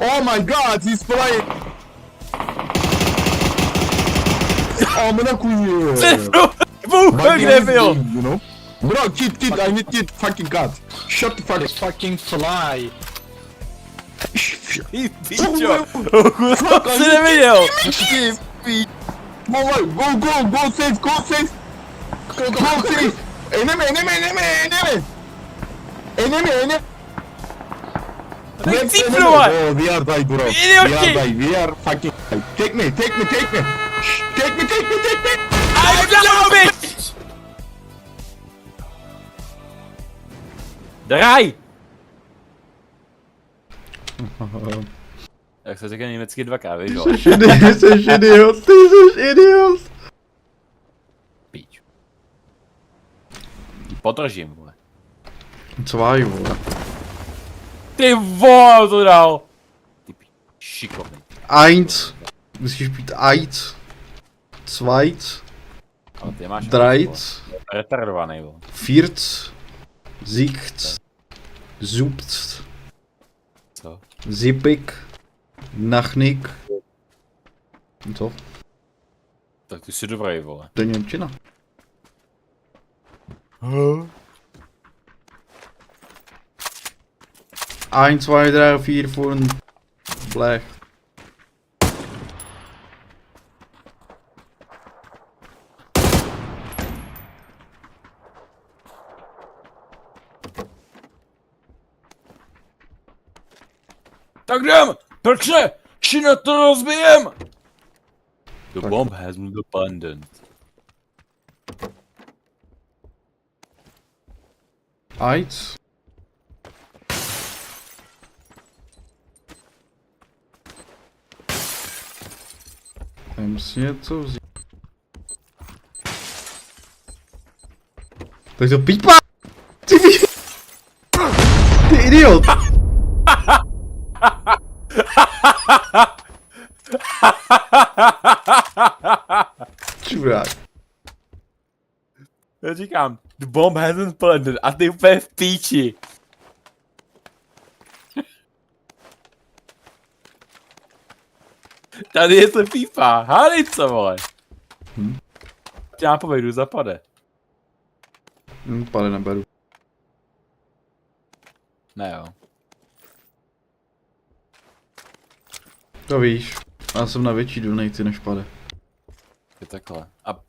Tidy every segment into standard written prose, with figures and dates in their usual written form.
Oh my god, he's flying! Amına koyayım. Bu ne byl? You know? Bro, kid, I need kid, fucking god. Shut the fuck up. Fucking fly. Pičo, jsi neviděl. Go safe. Go safe. Enemy. Tak cípnule. Oh, we are die, bro. Idioti. We are fucking die. Take me. Take me. I'm down, bitch. Draj. Jak se říká německy dvakrát, víš, jo? Jsi idiot, ty jsi idiot. Píč. Podržím, vole. Zwei, vole. Ty vole, to dal. Ty píč, šikovný. Eins. Musíš být eins. Zweit. Ale ty máš... Dreit. Retardovaný, vole. Viert. Siegt. Zupt. Co? Zippig. Nachnik. Co? Tak ty jsi dobrý, vole. To je němčina. 1, 2, 3, 4, 5. Blech. Tak jdem! Proč ne? Či na to rozbijem! The bomb has been abandoned. Eins. Tady musí něco vzít. Tak to pípa! Ty idiot! Čurák. Já říkám, the bomb hasn't planted a ty úplně v píči. Tady je to pípa, hádej co, vole. Já povedu, zapade. Pade neberu. Ne jo. To víš, já jsem na větší donate než pade. Je takhle. A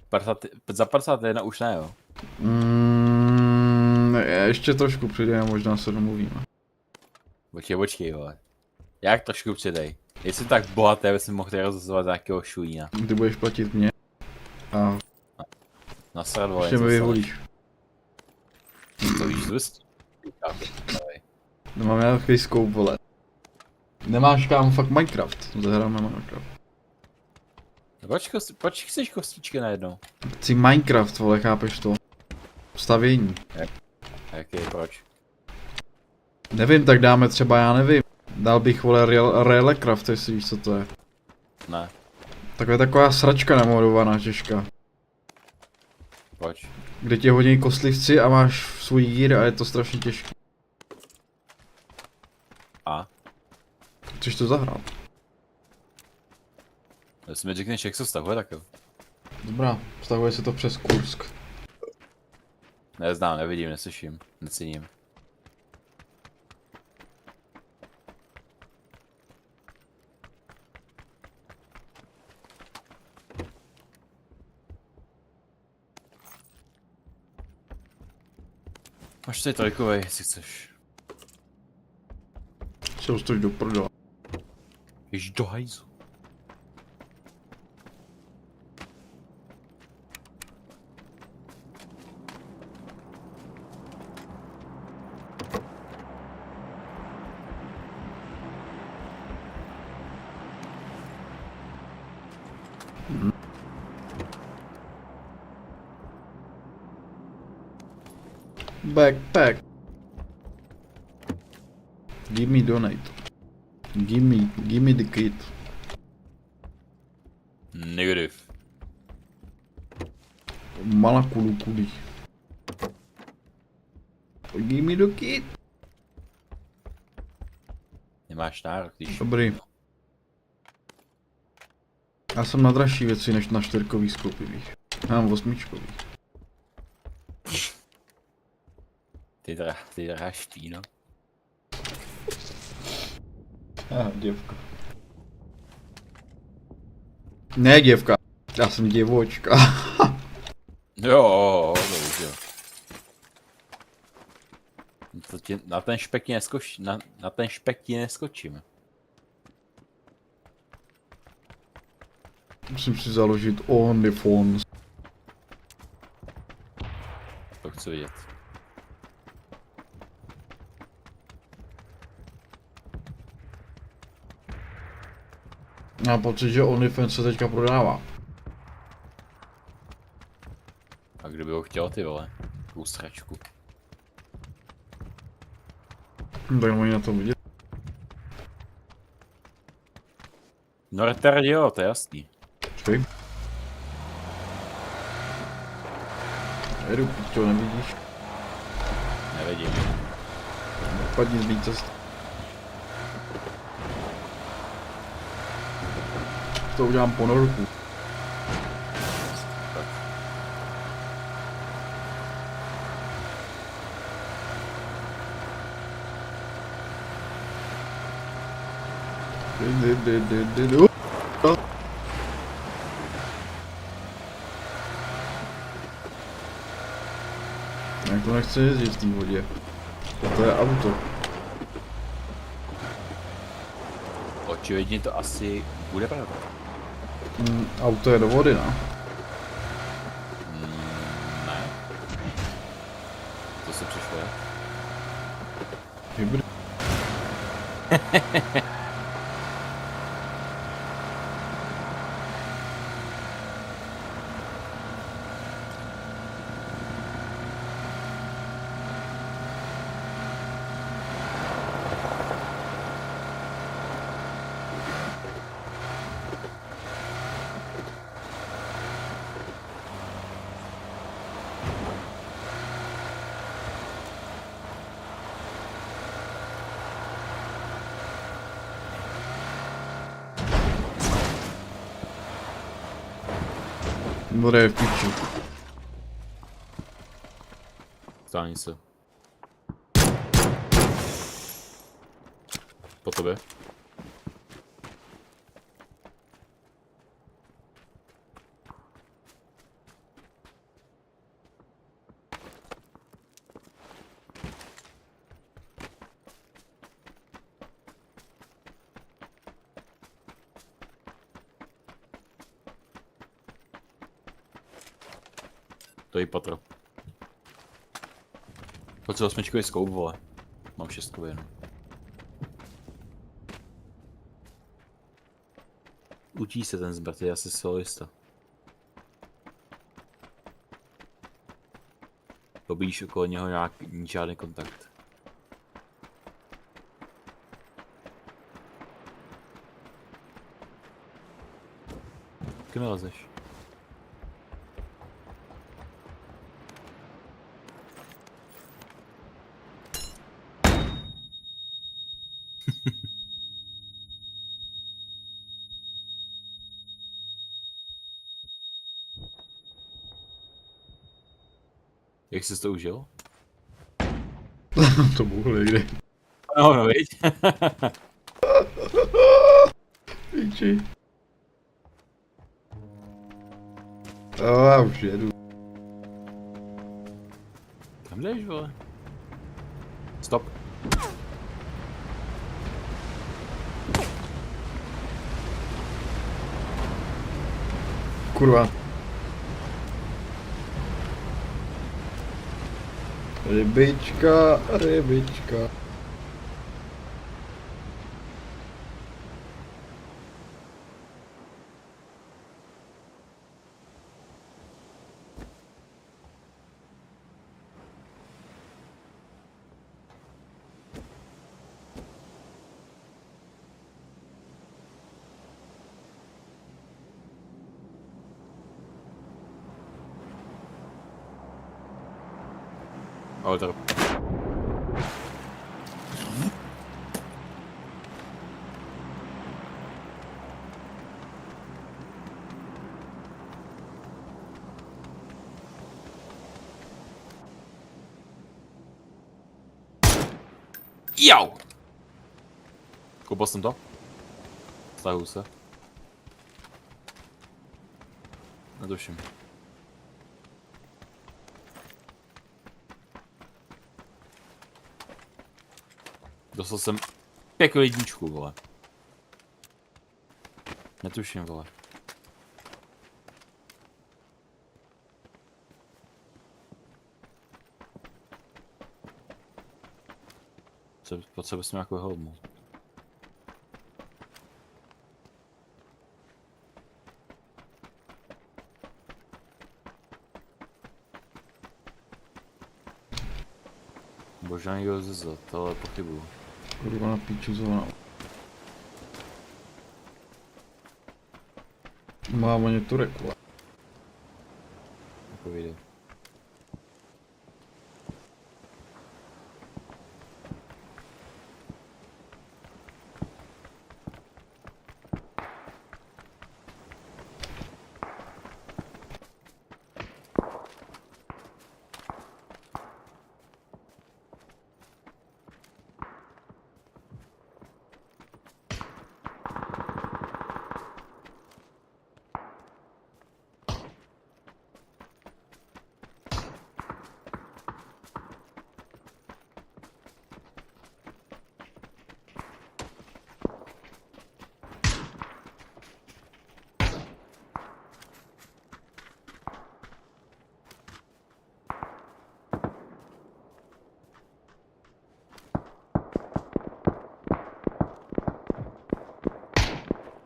50, za 51 už ne jo. Ještě trošku přijde a možná se domluvíme. Počkej, vole. Jak trošku přidej. Jestli tak bohaté, by jsem mohl tady rozhazovat nějakého šujína. Ty budeš platit mě. A Nasrad, vole, ještě mi vyholíš. To víš zvěst? Nemám nějaký scope, vole. Nemáš kámo fakt Minecraft. Zahráme Minecraft. Proč chceš kostičky najednou? Chci Minecraft, vole, chápeš to? Stavění. Jaký, proč? Nevím, tak dáme třeba, já nevím. Dal bych, vole, Realecraft, jestli víš, co to je. Ne. Taková sračka namodovaná těžká. Proč? Kde tě hodí kostlivci a máš svůj gear a je to strašně těžké. A? Chceš to zahrát? Jestli mi řekneš, jak se vztahuje, tak jo. Dobrá, vztahuje se to přes Kursk. Neznám, nevidím, neslyším, necením. Máš tady trojkovej, jestli chceš. Se ustojíš do prdela. Jež do hajzu. Backpack. Give me donate. Give me the kit. Negative. Malakulu kuli. Give me the kit. Nemáš nárok, když... Dobrý. Já jsem na dražší věci než na 4kový skoupy, víš. Já mám 8kový. Ty dráš víno. Děvka. Ne děvka, já jsem děvočka. Jo, dobře. Na ten špek ti na ten špek ti neskočím. Musím si založit OnlyFans. To chci vidět. Mám pocit, že OnlyFans se teďka prodává. A kdo by ho chtěl, ty vole? Tu sračku. Tak oni na to vidět. No retard jo, to je jasný. Počkej. Jedu, pičo, nevidíš? Nevidím. Padni z mý cesty. To udělám ponorku. Tak. Jak to nechce jezdit v té vodě? To je auto. Očividně to asi bude pravda. Auto je do vody, no. Ne. To se přišlo, je? Hybrid. Voda je v píči. Stání se. Po tobě. To je patro. Pojď se 8čkový skoup, vole. Mám 6kový jenom. Učí se ten zbrat, je asi solista. Pobíš okolo něho žádný kontakt. Kdy nalezeš? Jak jsi to užil? To bůh někdy. No, viď? Píči. Já už jedu. Kam jdeš, vole? Stop. Kurva. Rybička, rybička. Ale to... Jau! Koupil jsem to? Stahuji se. Netuším. Dostal jsem pěknou jedničku, vole. Netuším, vole. Potřebuji jsem nějakou helmu. Možná někdo zezat, ale pochybuju. Kurva na píču zóna. Mám ani Turek, vole. Nepovídej.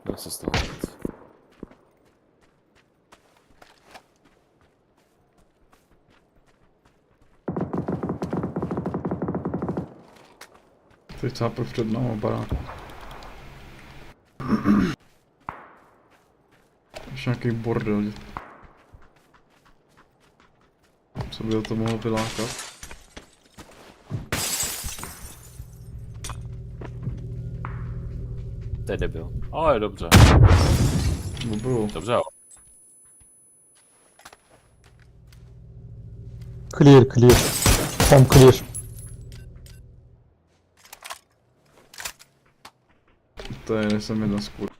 Jak se z toho říct? Teď cápl před náma baráku. Ještě nějaký bordel. Co by to mohlo vylákat? To je debil. Ale dobře. Bylo. Dobře, jo. Clear, clear. Home clear. To je, nejsem jedna skur.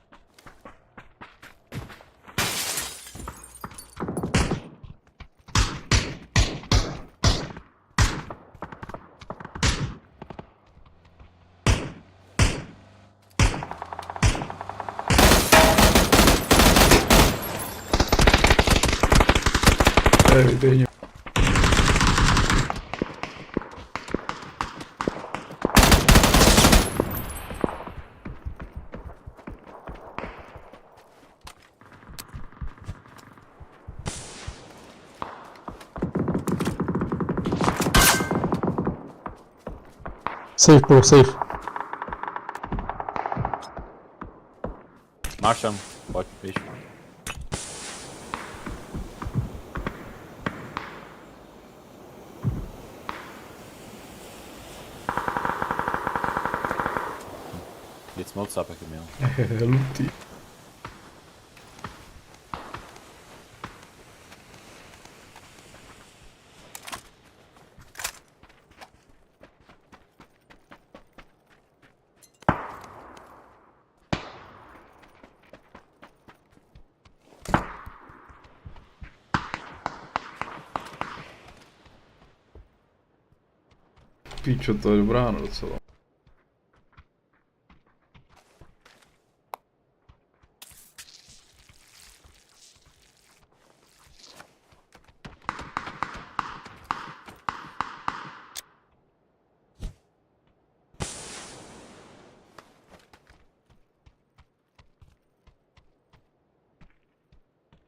Vyběhni. Safe, bro, safe. Máš tam. Pojď, víš. Nic moc a pak měl. Lutý. Píčo, to je dobrá no docela.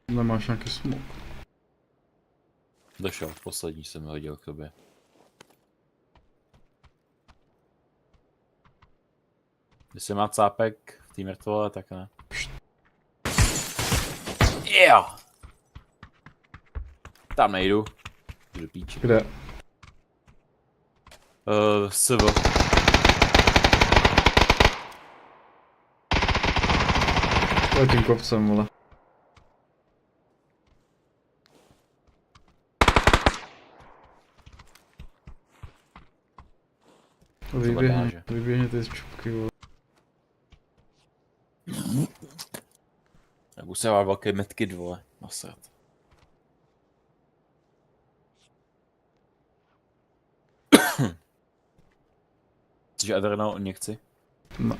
Nemáš nějaký smok? Došel, poslední jsem hodil k tobě. Když se má cápek v té mrtvole, tak ne. Jo! Tam nejdu. Do píči. Kde? SV. To tím kopcem, vole. Vyběhně ty z čupky, vole. Tak už se má velké metky vole, nasrat. Chceš adrenal injekci? No.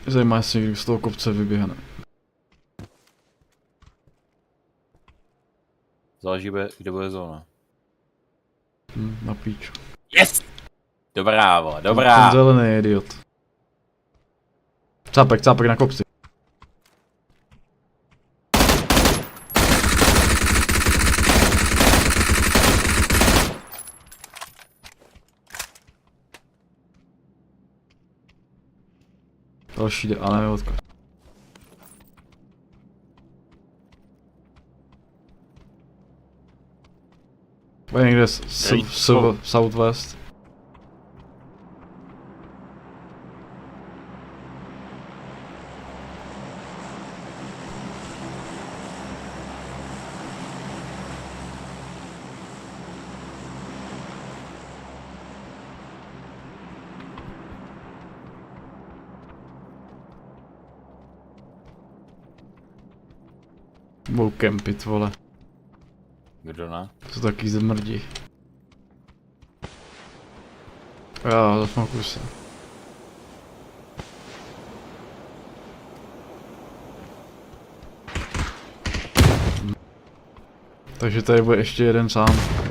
Zajímá se, kdy z toho kopce vyběhne. Záleží, kde bude zóna. Na píču. Yes! Dobrá, vole, Ten dobrá. zelený je idiot. Cápek na kopci. Další jde, ale neodkud. Bude někde southwest. Budou kempit, vole. Kdo ne? To taky zmrdí. Jo, zasmakuj se. Takže tady bude ještě jeden sám.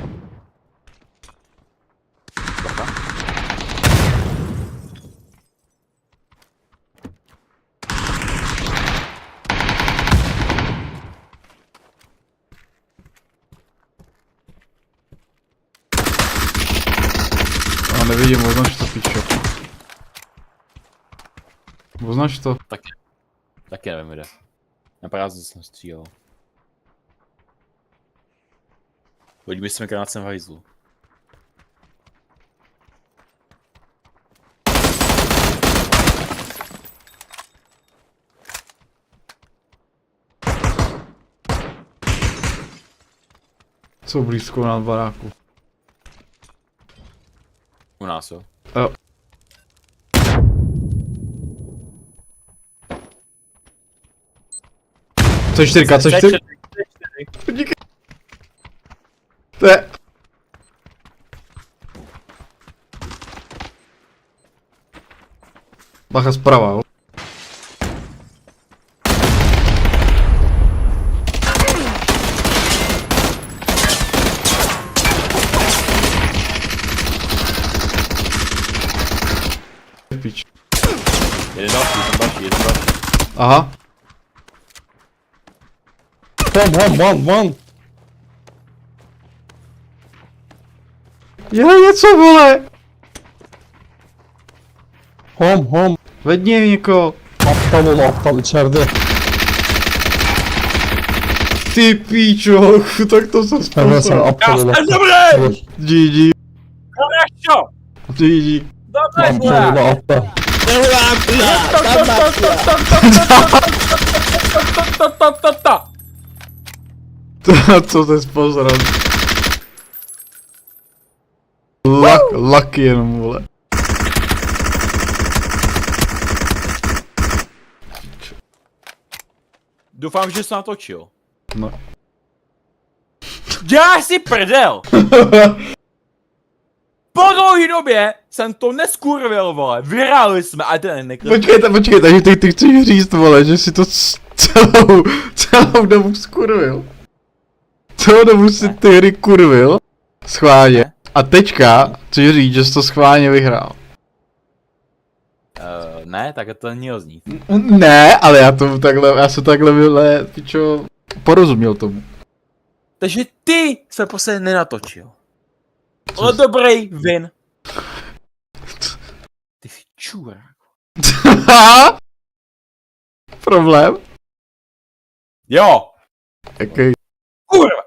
Já nevidím, označ to, pičo. Označ to. Taky nevím kde. Na prázdno jsem střílel. Pojďme jsme krátce v hajzlu. Jsou blízko na baráku. U nás, jo? Jo. C4, C4. Díky. To je... Bacha zprava, jo. Pič. Jeden další. Aha. One. Je něco, vole! Home. Vedni někoho. Aptal içeride. Ty píčo, tak to se Emre sen spasal. aptal ol. Dobrý! GG. Хорошо! GG. Aptal ol aptal. Co se spasal? Lucky jenom, vole. Doufám, že jsi natočil. No. Děláš si prdel! Po dlouhý době jsem to neskurvil, vole. Vyhráli jsme a ten Počkejte, takže ty chceš říct, vole, že si to celou dobu skurvil. Celou dobu si ty hry kurvil. Schválně. A teďka chceš říct, že jsi to schválně vyhrál. Ne, tak to není znít. Ne, ale já jsem takhle, pičo, porozuměl tomu. Takže ty se prostě nenatočil. Ale dobrý win. Ty čůra. Problém? Jo. Jaký? Kurva.